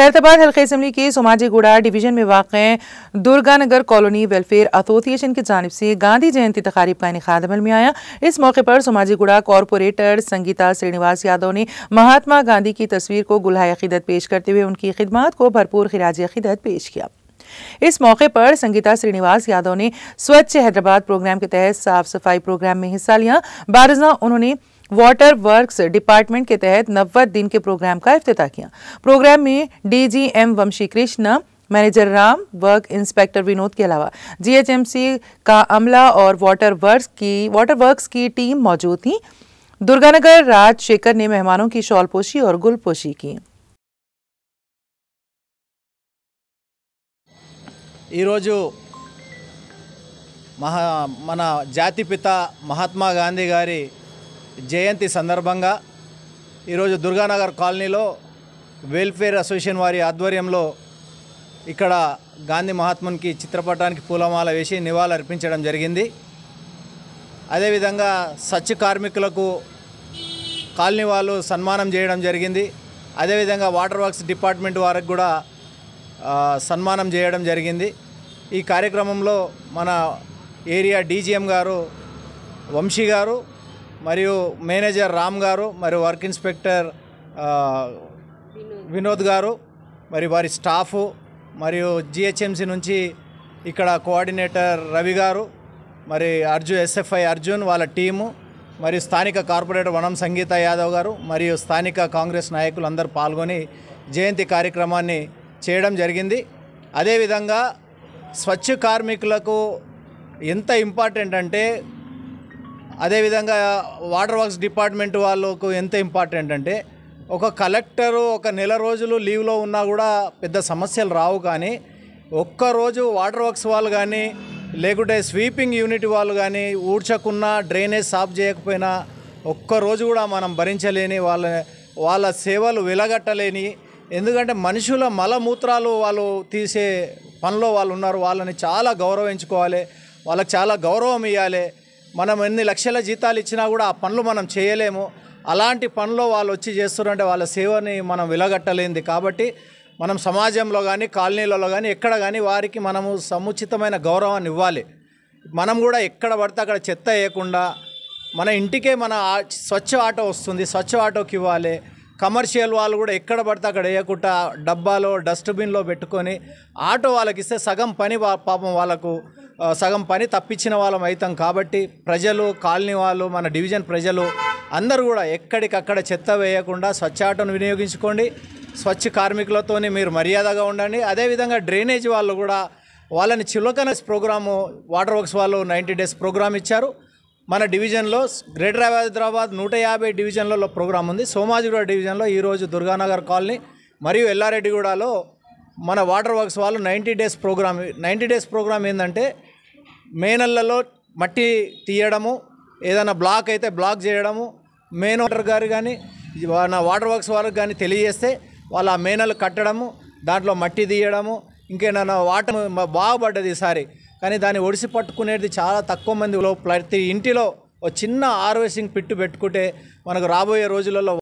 खैरताबाद हल्के असम्बली के सोमाजीगुड़ा डिवीजन में वाक़ दुर्गानगर कॉलोनी वेलफेयर एसोसिएशन की जानिब से गांधी जयंती तकारीब का इनेकाद अमल में आया। इस मौके पर सोमाजीगुड़ा कॉरपोरेटर संगीता श्रीनिवास यादव ने महात्मा गांधी की तस्वीर को गुलहाए अकीदत पेश करते हुए उनकी खिदमत को भरपूर खिराज अकीदत पेश किया। इस मौके पर संगीता श्रीनिवास यादव ने स्वच्छ हैदराबाद प्रोग्राम के तहत साफ सफाई प्रोग्राम में हिस्सा लिया। बारजा उन्होंने वाटर वर्क्स डिपार्टमेंट के तहत 90 दिन के प्रोग्राम का इफ्तिताह किया। प्रोग्राम में DGM Vamshi Krishna, manager Ram, work inspector Vinod के अलावा GHMC का अमला और वाटर वर्क्स की टीम मौजूद थी। दुर्गानगर राजशेखर ने मेहमानों की शॉल पोशी और गुल पोशी की। మన జాతిపిత మహాత్మా గాంధీ గారి జయంతి సందర్భంగా ఈరోజు దుర్గానగర్ కాలనీలో వెల్ఫేర్ అసోసియేషన్ వారి ఆధ్వర్యంలో ఇక్కడ గాంధీ మహాత్మునికి చిత్రపటానికి పూలమాల వేసి నివాళులు అర్పించడం జరిగింది. అదేవిధంగా స్వచ్ఛ కార్మికులకు కాలనీ వాళ్ళు సన్మానం చేయడం జరిగింది. అదేవిధంగా వాటర్ వర్క్స్ డిపార్ట్మెంట్ వారికి కూడా సన్మానం చేయడం జరిగింది. ఈ కార్యక్రమంలో మన ఏరియా DGM గారు వంశీ గారు మరియు మేనేజర్ రామ్ గారు మరియు వర్క్ ఇన్స్పెక్టర్ వినోద్ గారు మరి వారి స్టాఫ్ మరియు GHMC నుంచి ఇక్కడ కోఆర్డినేటర్ రవి గారు మరి SFI అర్జున్ వాళ్ళ టీము మరియు స్థానిక కార్పొరేటర్ వనం సంగీత యాదవ్ గారు మరియు స్థానిక కాంగ్రెస్ నాయకులు అందరూ పాల్గొని జయంతి కార్యక్రమాన్ని చేయడం జరిగింది. అదేవిధంగా స్వచ్ఛ కార్మికులకు ఎంత ఇంపార్టెంట్ అంటే అదేవిధంగా వాటర్ వర్క్స్ డిపార్ట్మెంట్ వాళ్ళకు ఎంత ఇంపార్టెంట్ అంటే ఒక కలెక్టరు ఒక నెల రోజులు లీవ్లో ఉన్నా కూడా పెద్ద సమస్యలు రావు. కానీ ఒక్కరోజు వాటర్ వర్క్స్ వాళ్ళు కానీ లేకుంటే స్వీపింగ్ యూనిట్ వాళ్ళు కానీ ఊడ్చకున్నా డ్రైనేజ్ సాఫ్ చేయకపోయినా ఒక్కరోజు కూడా మనం భరించలేని వాళ్ళ సేవలు వెలగట్టలేని. ఎందుకంటే మనుషుల మలమూత్రాలు వాళ్ళు తీసే పనిలో వాళ్ళు ఉన్నారు. వాళ్ళని చాలా గౌరవించుకోవాలి, వాళ్ళకి చాలా గౌరవం ఇవ్వాలి. మనం ఎన్ని లక్షల జీతాలు ఇచ్చినా కూడా ఆ పనులు మనం చేయలేము. అలాంటి పనులు వాళ్ళు వచ్చి చేస్తున్నారంటే వాళ్ళ సేవని మనం వెలగట్టలేంది. కాబట్టి మనం సమాజంలో కానీ కాలనీలలో కానీ ఎక్కడ కానీ వారికి మనము సముచితమైన గౌరవాన్ని ఇవ్వాలి. మనం కూడా ఎక్కడ పడితే అక్కడ చెత్త వేయకుండా మన ఇంటికే మన స్వచ్ఛ ఆటో వస్తుంది, స్వచ్ఛ ఆటోకి ఇవ్వాలి. కమర్షియల్ వాళ్ళు కూడా ఎక్కడ పడితే అక్కడ వేయకుండా డబ్బాలో డస్ట్బిన్లో పెట్టుకొని ఆటో వాళ్ళకి ఇస్తే సగం పని పాపం వాళ్ళకు సగం పని తప్పించిన వాళ్ళం అవుతాం. కాబట్టి ప్రజలు కాలనీ వాళ్ళు మన డివిజన్ ప్రజలు అందరూ కూడా ఎక్కడికక్కడ చెత్త వేయకుండా స్వచ్ఛ ఆటోను వినియోగించుకోండి. స్వచ్ఛ కార్మికులతోని మీరు మర్యాదగా ఉండండి. అదేవిధంగా డ్రైనేజ్ వాళ్ళు కూడా వాళ్ళని చులకన ప్రోగ్రాము వాటర్ వర్క్స్ వాళ్ళు 90 డేస్ ప్రోగ్రామ్ ఇచ్చారు. మన డివిజన్లో గ్రేటర్ హైదరాబాద్ 150 డివిజన్లలో ప్రోగ్రాం ఉంది. సోమాజిగూడ డివిజన్లో ఈరోజు దుర్గానగర్ కాలనీ మరియు ఎల్లారెడ్డిగూడలో మన వాటర్ వర్క్స్ వాళ్ళు 90 డేస్ ప్రోగ్రామ్. 90 డేస్ ప్రోగ్రామ్ ఏంటంటే మేనల్లలో మట్టి తీయడము, ఏదైనా బ్లాక్ అయితే బ్లాక్ చేయడము, మెయిన్ వాటర్ గారు కానీ వాటర్ వర్క్స్ వాళ్ళకి కానీ తెలియజేస్తే వాళ్ళ ఆ మేనలు కట్టడము, దాంట్లో మట్టి తీయడము, ఇంకేమైనా వాటర్ బాగుపడ్డది ఈసారి. కానీ దాన్ని ఒడిసి పట్టుకునేది చాలా తక్కువ మందిలో. ప్రతి ఇంటిలో ఒక చిన్న హార్వెస్టింగ్ పిట్టు పెట్టుకుంటే మనకు రాబోయే రోజులలో